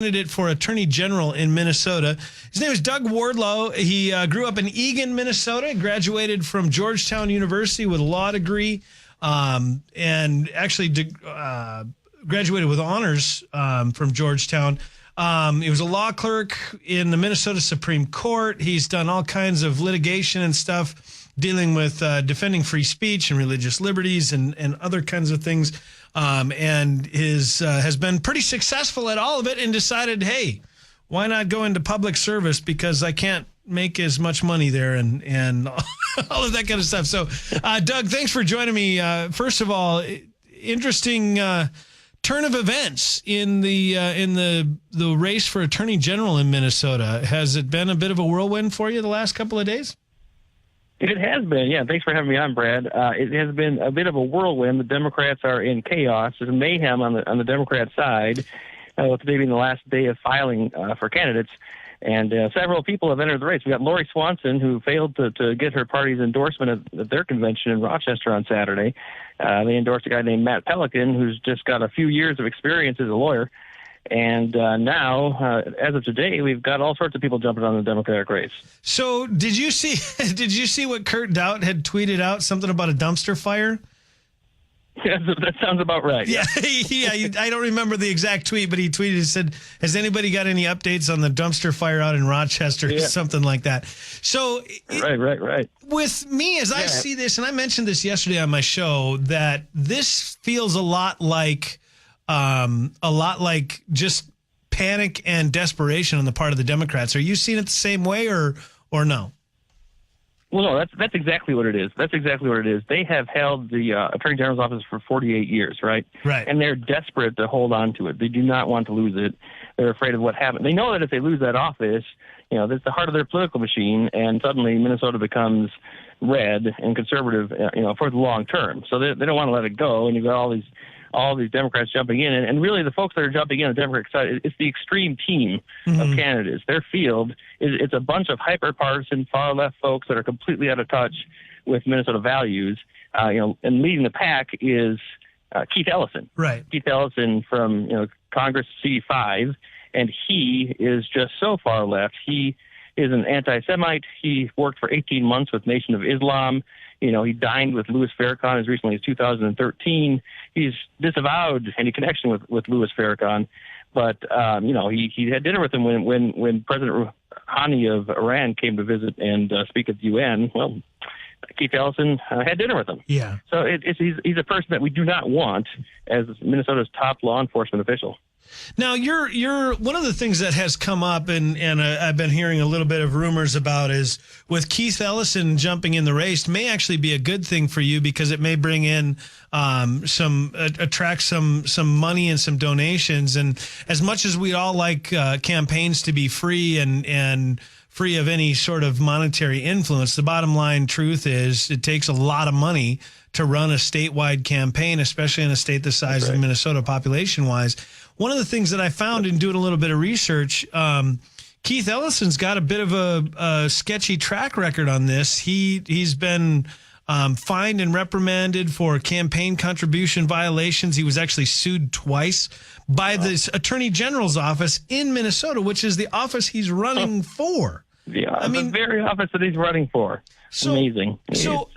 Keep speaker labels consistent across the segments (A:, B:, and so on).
A: candidate for Attorney General in Minnesota. His name is Doug Wardlow. He grew up in Eagan, Minnesota, graduated from Georgetown University with a law degree, and actually graduated with honors from Georgetown. He was a law clerk in the Minnesota Supreme Court. He's done all kinds of litigation and stuff dealing with defending free speech and religious liberties and other kinds of things. And has been pretty successful at all of it and decided, hey, why not go into public service because I can't make as much money there and all of that kind of stuff. So, Doug, thanks for joining me. First of all, interesting turn of events in the race for Attorney General in Minnesota. Has it been a bit of a whirlwind for you the last couple of days?
B: It has been, yeah. Thanks for having me on, Brad. It has been a bit of a whirlwind. The Democrats are in chaos. There's mayhem on the Democrat side, with today being the last day of filing for candidates. And several people have entered the race. We got Lori Swanson, who failed to get her party's endorsement at their convention in Rochester on Saturday. They endorsed a guy named Matt Pelican, who's just got a few years of experience as a lawyer. And now, as of today, we've got all sorts of people jumping on the Democratic race.
A: So, did you see what Kurt Doubt had tweeted out? Something about a dumpster fire?
B: Yeah, that sounds about right.
A: Yeah, I don't remember the exact tweet, but he tweeted and said, "Has anybody got any updates on the dumpster fire out in Rochester?"
B: Yeah.
A: Something like that. So,
B: right.
A: With me, as I see this, and I mentioned this yesterday on my show, that this feels a lot like just panic and desperation on the part of the Democrats. Are you seeing it the same way, or no?
B: Well, no, that's exactly what it is. That's exactly what it is. They have held the Attorney General's office for 48 years, right?
A: Right.
B: And they're desperate to hold on to it. They do not want to lose it. They're afraid of what happened. They know that if they lose that office, that's the heart of their political machine, and suddenly Minnesota becomes red and conservative, for the long term. So they don't want to let it go, and you've got all these Democrats jumping in. And really the folks that are jumping in on the Democratic side, it's the extreme team of candidates. Their field it's a bunch of hyper-partisan, far-left folks that are completely out of touch with Minnesota values. And leading the pack is Keith Ellison.
A: Right.
B: Keith Ellison from, Congress C5, and he is just so far left. He is an anti-Semite. He worked for 18 months with Nation of Islam. He dined with Louis Farrakhan as recently as 2013. He's disavowed any connection with Louis Farrakhan, but he had dinner with him when President Rouhani of Iran came to visit and speak at the UN. Well, Keith Ellison had dinner with him.
A: Yeah.
B: So he's a person that we do not want as Minnesota's top law enforcement official.
A: Now, you're one of the things that has come up, and I've been hearing a little bit of rumors about, is with Keith Ellison jumping in the race may actually be a good thing for you because it may bring in attract some money and some donations. And as much as we all like campaigns to be free and free of any sort of monetary influence, the bottom line truth is it takes a lot of money to run a statewide campaign, especially in a state the size of Minnesota population-wise. One of the things that I found in doing a little bit of research, Keith Ellison's got a bit of a sketchy track record on this. He's been fined and reprimanded for campaign contribution violations. He was actually sued twice by the Attorney General's office in Minnesota, which is the office he's running for.
B: Yeah, the very office that he's running for. Amazing.
A: So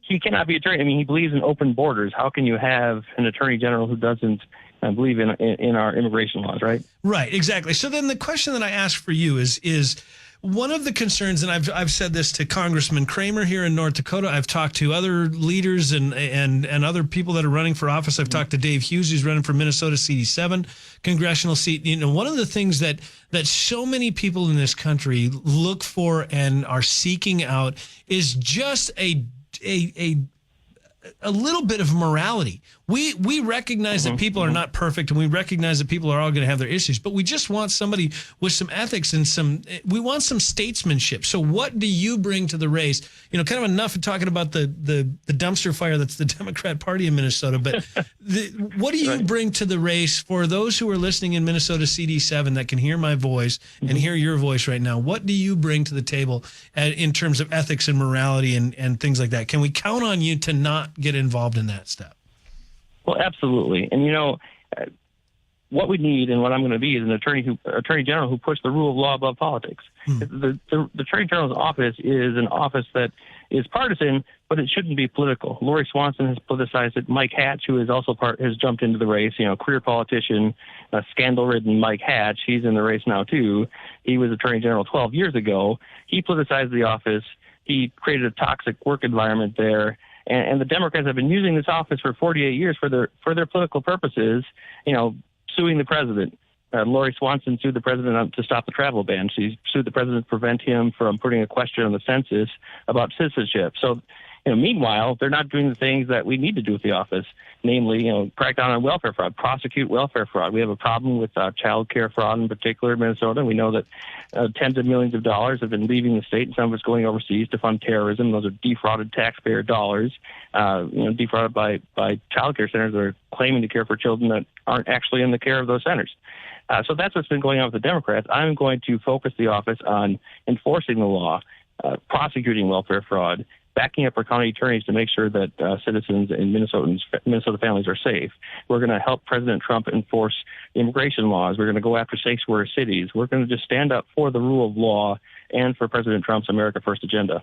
B: he cannot be attorney. I mean, he believes in open borders. How can you have an attorney general who doesn't believe in our immigration laws, right?
A: Right, exactly. So then the question that I ask for you is one of the concerns, and I've said this to Congressman Kramer here in North Dakota. I've talked to other leaders and other people that are running for office. I've talked to Dave Hughes, who's running for Minnesota CD7 congressional seat. One of the things that so many people in this country look for and are seeking out is just a little bit of morality. We recognize that people are not perfect, and we recognize that people are all going to have their issues, but we just want somebody with some ethics and we want some statesmanship. So what do you bring to the race? Kind of enough of talking about the dumpster fire that's the Democrat Party in Minnesota, but what do you bring to the race for those who are listening in Minnesota CD7 that can hear my voice and hear your voice right now? What do you bring to the table in terms of ethics and morality and things like that? Can we count on you to not get involved in that stuff?
B: Well, absolutely. And, what we need and what I'm going to be is an attorney general who puts the rule of law above politics. The attorney general's office is an office that is partisan, but it shouldn't be political. Lori Swanson has politicized it. Mike Hatch, who is also has jumped into the race, career politician, scandal-ridden Mike Hatch, he's in the race now too. He was attorney general 12 years ago. He politicized the office. He created a toxic work environment there. And the Democrats have been using this office for 48 years for their political purposes, suing the president. Lori Swanson sued the president to stop the travel ban. She sued the president to prevent him from putting a question on the census about citizenship. So, meanwhile, they're not doing the things that we need to do with the office, namely, crack down on welfare fraud, prosecute welfare fraud. We have a problem with child care fraud in particular in Minnesota. We know that tens of millions of dollars have been leaving the state, and some of it's going overseas to fund terrorism. Those are defrauded taxpayer dollars, defrauded by child care centers that are claiming to care for children that aren't actually in the care of those centers. So that's what's been going on with the Democrats. I'm going to focus the office on enforcing the law, prosecuting welfare fraud, backing up our county attorneys to make sure that citizens and Minnesota families are safe. We're going to help President Trump enforce immigration laws. We're going to go after sanctuary cities. We're going to just stand up for the rule of law and for President Trump's America First agenda.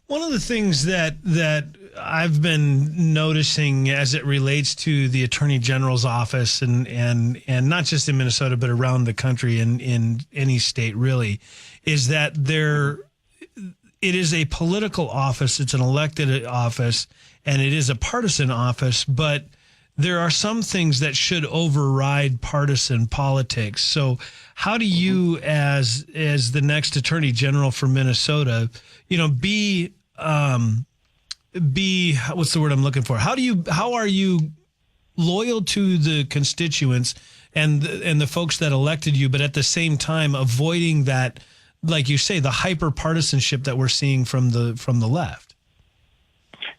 A: One of the things that I've been noticing as it relates to the Attorney General's office and not just in Minnesota but around the country in any state really, is that it is a political office, it's an elected office, and it is a partisan office, but there are some things that should override partisan politics. So how do you, as the next Attorney General for Minnesota, be what's the word I'm looking for? How are you loyal to the constituents and the folks that elected you, but at the same time avoiding that, like you say, the hyper partisanship that we're seeing from the left?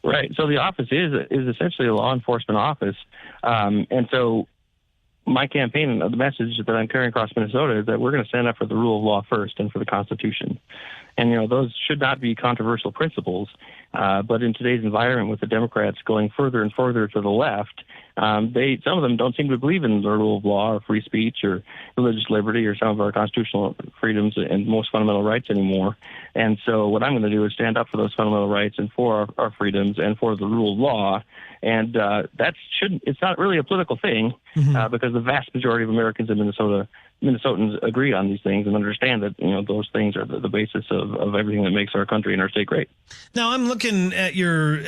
B: Right. So the office is essentially a law enforcement office, and so my campaign, the message that I'm carrying across Minnesota is that we're going to stand up for the rule of law first and for the Constitution. And, those should not be controversial principles. But in today's environment with the Democrats going further and further to the left, some of them don't seem to believe in the rule of law or free speech or religious liberty or some of our constitutional freedoms and most fundamental rights anymore. And so what I'm going to do is stand up for those fundamental rights and for our freedoms and for the rule of law. And it's not really a political thing because the vast majority of Americans in Minnesotans agree on these things and understand that those things are the basis of everything that makes our country and our state great.
A: Now I'm looking at your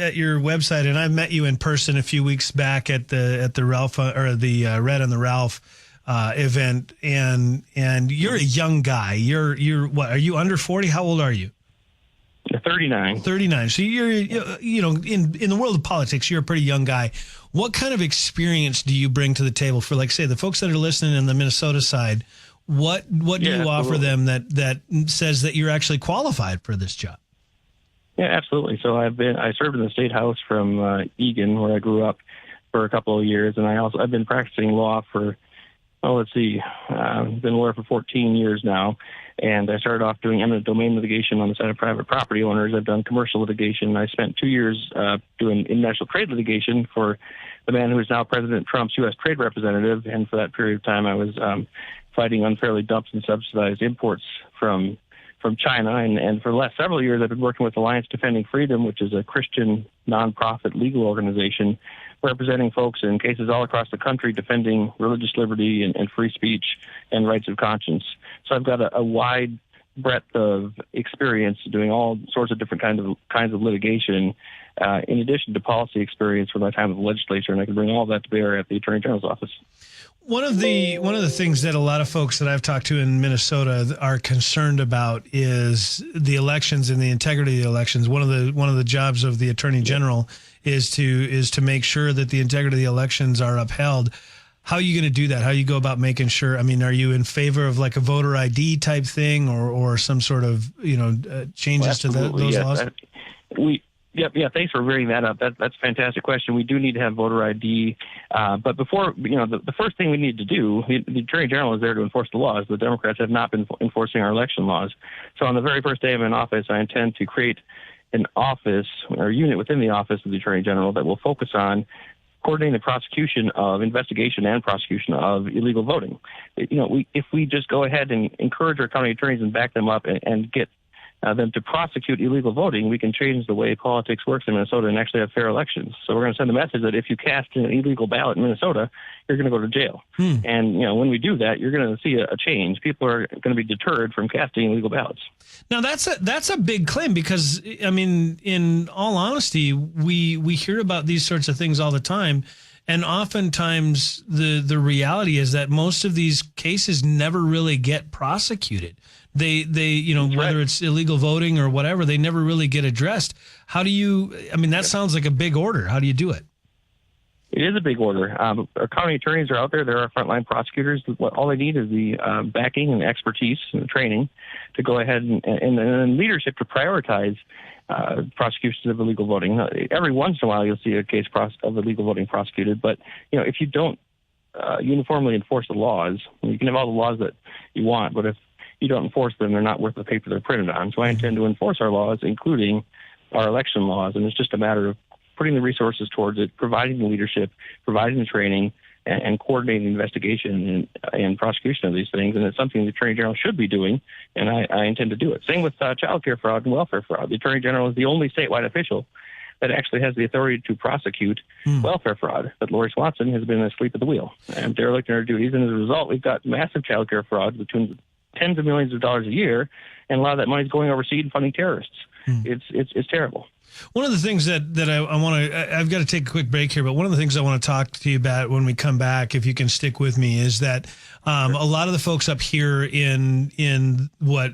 A: website, and I met you in person a few weeks back at the Ralph or the Red on the Ralph event, and you're a young guy. You're what? Are you under 40? How old are you?
B: 39.
A: 39. So you're in the world of politics, you're a pretty young guy. What kind of experience do you bring to the table for, like, say, the folks that are listening on the Minnesota side? What do you offer them that says that you're actually qualified for this job?
B: Yeah, absolutely. So I served in the state house from Eagan, where I grew up, for a couple of years, and I've been practicing law for been a lawyer for 14 years now. And I started off doing eminent domain litigation on the side of private property owners. I've done commercial litigation. I spent 2 years doing international trade litigation for the man who is now President Trump's U.S. trade representative. And for that period of time, I was fighting unfairly dumped and subsidized imports from China. And for the last several years, I've been working with Alliance Defending Freedom, which is a Christian nonprofit legal organization representing folks in cases all across the country defending religious liberty and free speech and rights of conscience. So I've got a wide breadth of experience doing all sorts of different kinds of litigation, in addition to policy experience from my time in the legislature, and I can bring all that to bear at the Attorney General's office.
A: One of the things that a lot of folks that I've talked to in Minnesota are concerned about is the elections and the integrity of the elections. One of the jobs of the Attorney General is to make sure that the integrity of the elections are upheld. How are you going to do that? How do you go about making sure? I mean, are you in favor of like a voter ID type thing or some sort of changes to those laws?
B: Yeah, thanks for bringing that up. That's a fantastic question. We do need to have voter ID. But before, the first thing we need to do, the Attorney General is there to enforce the laws. The Democrats have not been enforcing our election laws. So on the very first day I'm in office, I intend to create an office or unit within the office of the Attorney General that will focus on coordinating the prosecution of investigation and prosecution of illegal voting. If we just go ahead and encourage our county attorneys and back them up and get them to prosecute illegal voting, we can change the way politics works in Minnesota and actually have fair elections. So we're going to send the message that if you cast an illegal ballot in Minnesota, you're going to go to jail. And, when we do that, you're going to see a change. People are going to be deterred from casting illegal ballots.
A: Now, that's a big claim because, I mean, in all honesty, we hear about these sorts of things all the time. And oftentimes the reality is that most of these cases never really get prosecuted. They whether it's illegal voting or whatever, they never really get addressed. How do you, that sounds like a big order. How do you do it?
B: It is a big order. Our county attorneys are out there. They're our frontline prosecutors. All they need is the backing and expertise and the training to go ahead and leadership to prioritize prosecutions of illegal voting. Every once in a while, you'll see a case of illegal voting prosecuted. But, if you don't uniformly enforce the laws, you can have all the laws that you want, but if you don't enforce them, they're not worth the paper they're printed on. So I intend to enforce our laws, including our election laws. And it's just a matter of putting the resources towards it, providing the leadership, providing the training, and coordinating the investigation and prosecution of these things. And it's something the Attorney General should be doing, and I intend to do it. Same with child care fraud and welfare fraud. The Attorney General is the only statewide official that actually has the authority to prosecute welfare fraud. But Lori Swanson has been asleep at the wheel and derelict in her duties. And as a result, we've got massive child care fraud between tens of millions of dollars a year, and a lot of that money is going overseas and funding terrorists. It's terrible.
A: One of the things that I want to, I've got to take a quick break here, but one of the things I want to talk to you about when we come back, if you can stick with me, is that a lot of the folks up here in what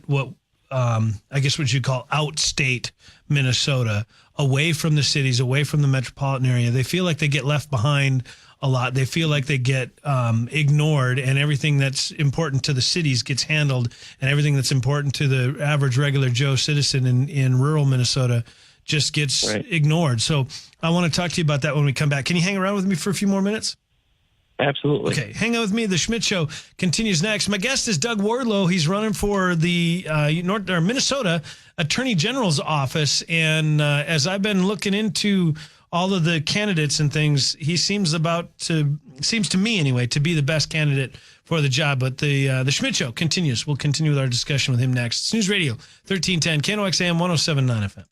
A: I guess what you'd call outstate Minnesota, away from the cities, away from the metropolitan area, they feel like they get left behind a lot. They feel like they get ignored, and everything that's important to the cities gets handled, and everything that's important to the average regular Joe citizen in rural Minnesota just gets ignored. So I want to talk to you about that when we come back. Can you hang around with me for a few more minutes?
B: Absolutely.
A: Okay, hang out with me. The Schmidt Show continues next. My guest is Doug Wardlow. He's running for the Minnesota Attorney General's office, and as I've been looking into all of the candidates and things, he seems to me anyway, to be the best candidate for the job. But the Schmidt Show continues. We'll continue with our discussion with him next. It's News Radio 1310, KNOX AM 107.9 FM.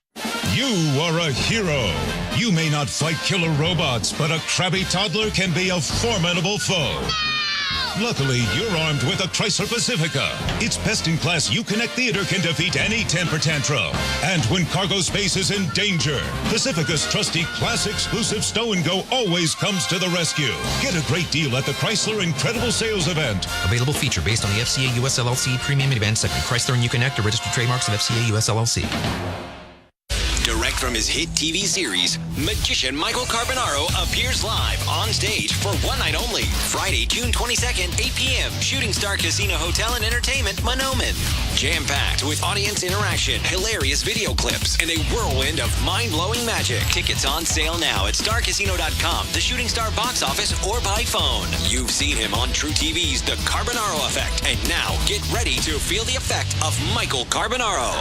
C: You are a hero. You may not fight killer robots, but a crabby toddler can be a formidable foe. Luckily, you're armed with a Chrysler Pacifica. Its best-in-class Uconnect theater can defeat any temper tantrum. And when cargo space is in danger, Pacifica's trusty class-exclusive Stow and Go always comes to the rescue. Get a great deal at the Chrysler Incredible Sales Event.
D: Available feature based on the FCA US LLC Premium Minivan segment. Chrysler and Uconnect are registered trademarks of FCA US LLC.
E: Direct from his hit TV series, magician Michael Carbonaro appears live on stage for one night only. Friday, June 22nd, 8 p.m. Shooting Star Casino Hotel and Entertainment, Monoman. Jam-packed with audience interaction, hilarious video clips, and a whirlwind of mind-blowing magic. Tickets on sale now at starcasino.com, the Shooting Star box office, or by phone. You've seen him on True TV's The Carbonaro Effect, and now get ready to feel the effect of Michael Carbonaro.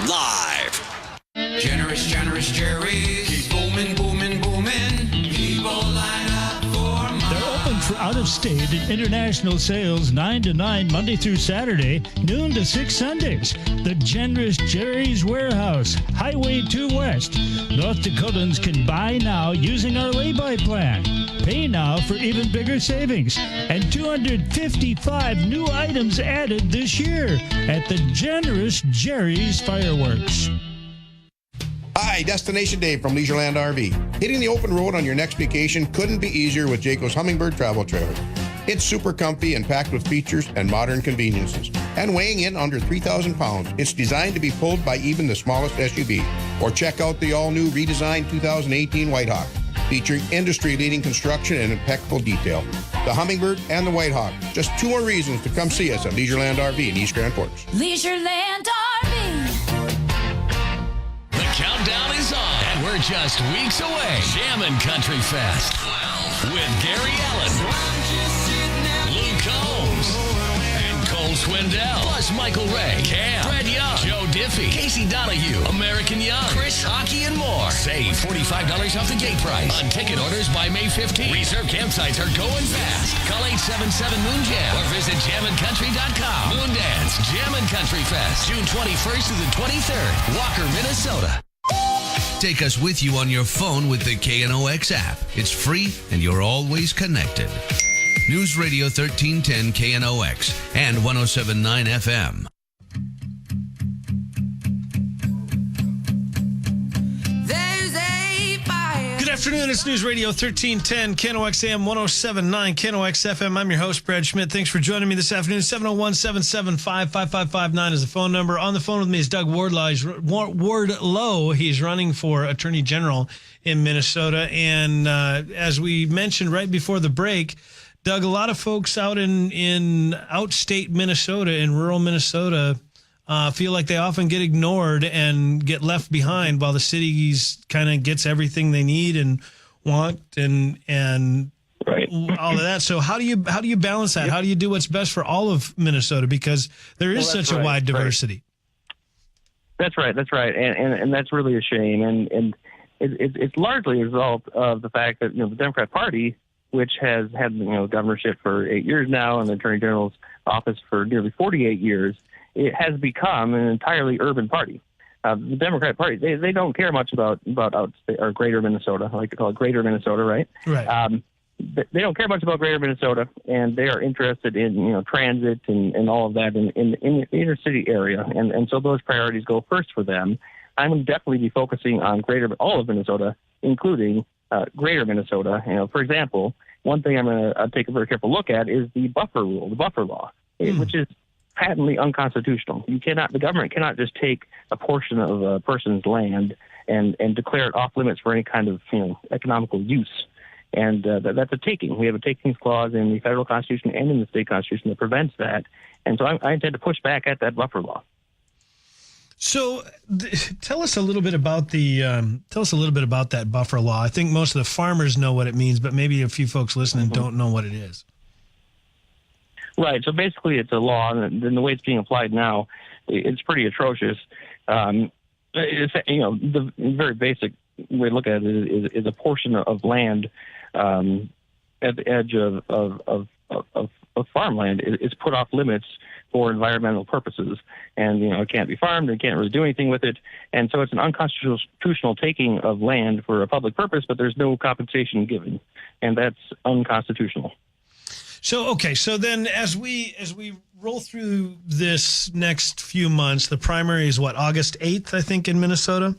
E: Live.
F: Generous Jerry's. Keep booming, booming, booming. People line up for more.
G: They're open for out-of-state and international sales 9 to 9 Monday through Saturday, noon to 6 Sundays. The Generous Jerry's Warehouse, Highway 2 West. North Dakotans can buy now using our lay-by plan. Pay now for even bigger savings. And 255 new items added this year at the Generous Jerry's Fireworks.
H: Hi, Destination Dave from Leisureland RV. Hitting the open road on your next vacation couldn't be easier with Jayco's Hummingbird travel trailer. It's super comfy and packed with features and modern conveniences. And weighing in under 3,000 pounds, it's designed to be pulled by even the smallest SUV. Or check out the all-new redesigned 2018 Whitehawk, featuring industry-leading construction and impeccable detail. The Hummingbird and the Whitehawk. Just two more reasons to come see us at Leisureland RV in East Grand Forks.
I: Leisureland RV.
J: Countdown is on, and we're just weeks away. Jammin' Country Fest with Gary Allen, Luke Combs, and Cole Swindell. Plus Michael Ray, Cam, Brad Young, Joe Diffie, Casey Donahue, American Young, Chris Hockey, and more. Save $45 off the gate price on ticket orders by May 15th. Reserve campsites are going fast. Call 877-MOON-JAM or visit jamandcountry.com. Moondance Jam and Country Fest, June 21st to the 23rd, Walker, Minnesota.
K: Take us with you on your phone with the KNOX app. It's free and you're always connected. News Radio 1310 KNOX and 107.9 FM.
A: Good afternoon. It's News Radio 1310 KNOX AM 107.9 KNOX FM. I'm your host, Brad Schmidt. Thanks for joining me this afternoon. 701-775-5559 is the phone number. On the phone with me is Doug Wardlow. He's running for Attorney General in Minnesota. And as we mentioned right before the break, Doug, a lot of folks out in outstate Minnesota, in rural Minnesota, feel like they often get ignored and get left behind while the cities kind of gets everything they need and want and
B: right.
A: all of that. So how do you balance that? Yep. How do you do what's best for all of Minnesota? Because there is such a wide diversity.
B: That's right. And that's really a shame. And it's largely a result of the fact that, the Democrat Party, which has had, governorship for 8 years now and the Attorney General's office for nearly 48 years, it has become an entirely urban party. The Democrat Party, they don't care much about outstate, or greater Minnesota. I like to call it greater Minnesota, right?
A: Right.
B: They don't care much about greater Minnesota, and they are interested in, transit and all of that in the inner city area. And so those priorities go first for them. I'm going to definitely be focusing on all of Minnesota, including greater Minnesota. For example, one thing I'm going to take a very careful look at is the buffer rule, the buffer law, which is patently unconstitutional. The government cannot just take a portion of a person's land and declare it off limits for any kind of economical use. And that's a taking. We have a takings clause in the federal constitution and in the state constitution that prevents that. And so I intend to push back at that buffer law.
A: So tell us a little bit about that buffer law. I think most of the farmers know what it means, but maybe a few folks listening don't know what it is.
B: Right. So basically, it's a law, and the way it's being applied now, it's pretty atrocious. The very basic way to look at it is a portion of land at the edge of farmland is put off limits for environmental purposes, and it can't be farmed, and can't really do anything with it, and so it's an unconstitutional taking of land for a public purpose, but there's no compensation given, and that's unconstitutional.
A: So then as we roll through this next few months, the primary is August 8th, I think, in Minnesota.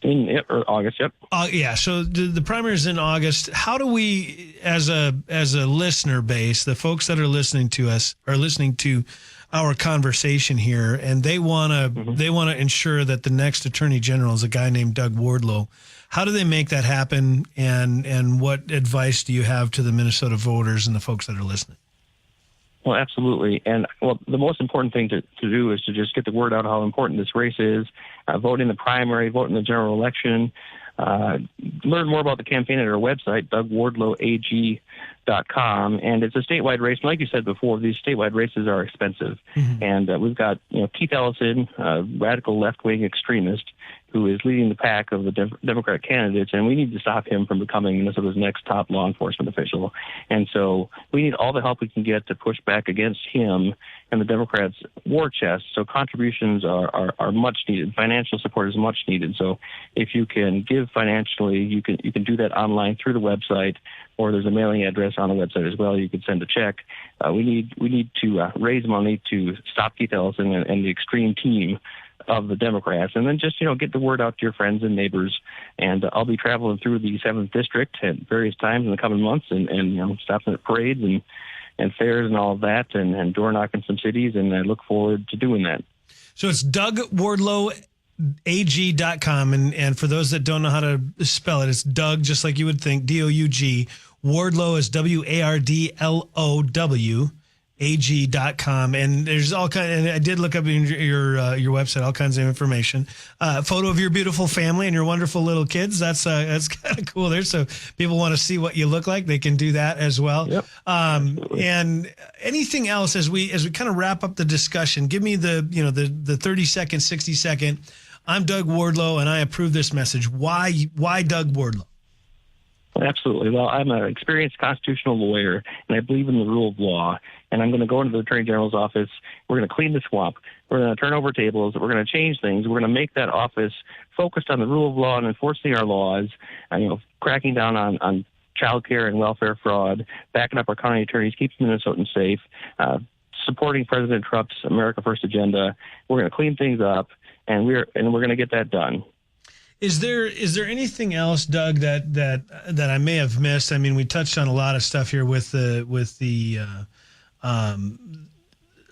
B: Or August, yep.
A: Yeah, so the primary is in August. How do we, as a listener base, the folks that are listening to us are listening to our conversation here, and they want to ensure that the next Attorney General is a guy named Doug Wardlow. How do they make that happen, and what advice do you have to the Minnesota voters and the folks that are listening?
B: Well, absolutely. And, the most important thing to do is to just get the word out how important this race is. Vote in the primary, vote in the general election. Learn more about the campaign at our website, DougWardlowAG.com. And it's a statewide race. And like you said before, these statewide races are expensive. Mm-hmm. And we've got Keith Ellison, a radical left-wing extremist, who is leading the pack of the Democrat candidates, and we need to stop him from becoming Minnesota's next top law enforcement official. And so we need all the help we can get to push back against him and the Democrats' war chest. So contributions are much needed. Financial support is much needed. So if you can give financially, you can do that online through the website, or there's a mailing address on the website as well. You can send a check. We need to raise money to stop Keith Ellison and the extreme team of the Democrats, and then just get the word out to your friends and neighbors. And I'll be traveling through the 7th District at various times in the coming months, and stopping at parades and fairs and all of that, and door knocking some cities, and I look forward to doing that. So it's DougWardlowAG.com, and for those that don't know how to spell it, it's Doug, just like you would think, D-O-U-G. Wardlow is W-A-R-D-L-O-W.
A: AG.com, and there's all kind. And I did look up your website, all kinds of information. Photo of your beautiful family and your wonderful little kids. That's kind of cool there. So people want to see what you look like, they can do that as well.
B: Yep.
A: And anything else as we kind of wrap up the discussion? Give me the 30-second, 60-second. I'm Doug Wardlow, and I approve this message. Why Doug Wardlow?
B: Absolutely. Well, I'm an experienced constitutional lawyer, and I believe in the rule of law. And I'm going to go into the Attorney General's office. We're going to clean the swamp. We're going to turn over tables. We're going to change things. We're going to make that office focused on the rule of law and enforcing our laws, and, cracking down on child care and welfare fraud, backing up our county attorneys, keeping Minnesotans safe, supporting President Trump's America First agenda. We're going to clean things up, and we're going to get that done.
A: Is there anything else, Doug, that I may have missed? I mean, we touched on a lot of stuff here with the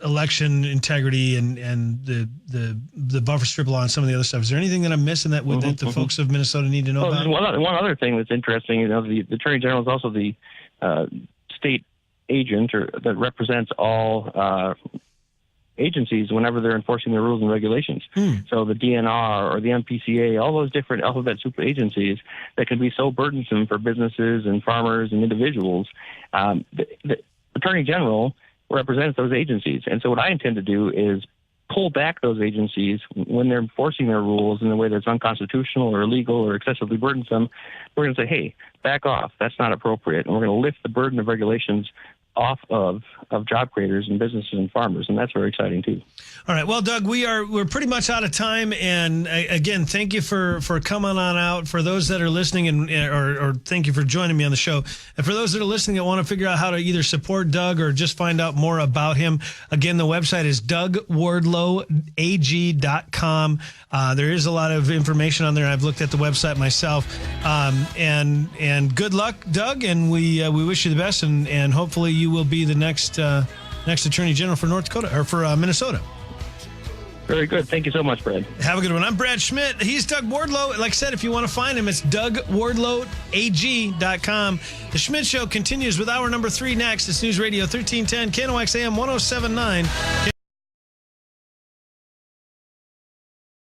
A: election integrity and the buffer strip law and some of the other stuff. Is there anything that I'm missing that the folks of Minnesota need to know about?
B: One other thing that's interesting, the Attorney General is also the state agent that represents all agencies whenever they're enforcing their rules and regulations. So the DNR or the MPCA, all those different alphabet soup agencies that can be so burdensome for businesses and farmers and individuals. The Attorney General represents those agencies. And so what I intend to do is pull back those agencies when they're enforcing their rules in a way that's unconstitutional or illegal or excessively burdensome. We're going to say, hey, back off. That's not appropriate. And we're going to lift the burden of regulations off of job creators and businesses and farmers, and that's very exciting too.
A: All right, well, Doug, we're pretty much out of time, and again, thank you for coming on out. For those that are listening, or thank you for joining me on the show. And for those that are listening that want to figure out how to either support Doug or just find out more about him, again, the website is DougWardlowAG.com. There is a lot of information on there. I've looked at the website myself, and good luck, Doug, and we wish you the best, and hopefully you will be the next Attorney General for North Dakota or for Minnesota.
B: Very good. Thank you so much, Brad.
A: Have a good one. I'm Brad Schmidt. He's Doug Wardlow. Like I said, if you want to find him, it's DougWardlowAG.com. The Schmidt Show continues with hour number 3 next. It's News Radio 1310 KNOX AM 107.9.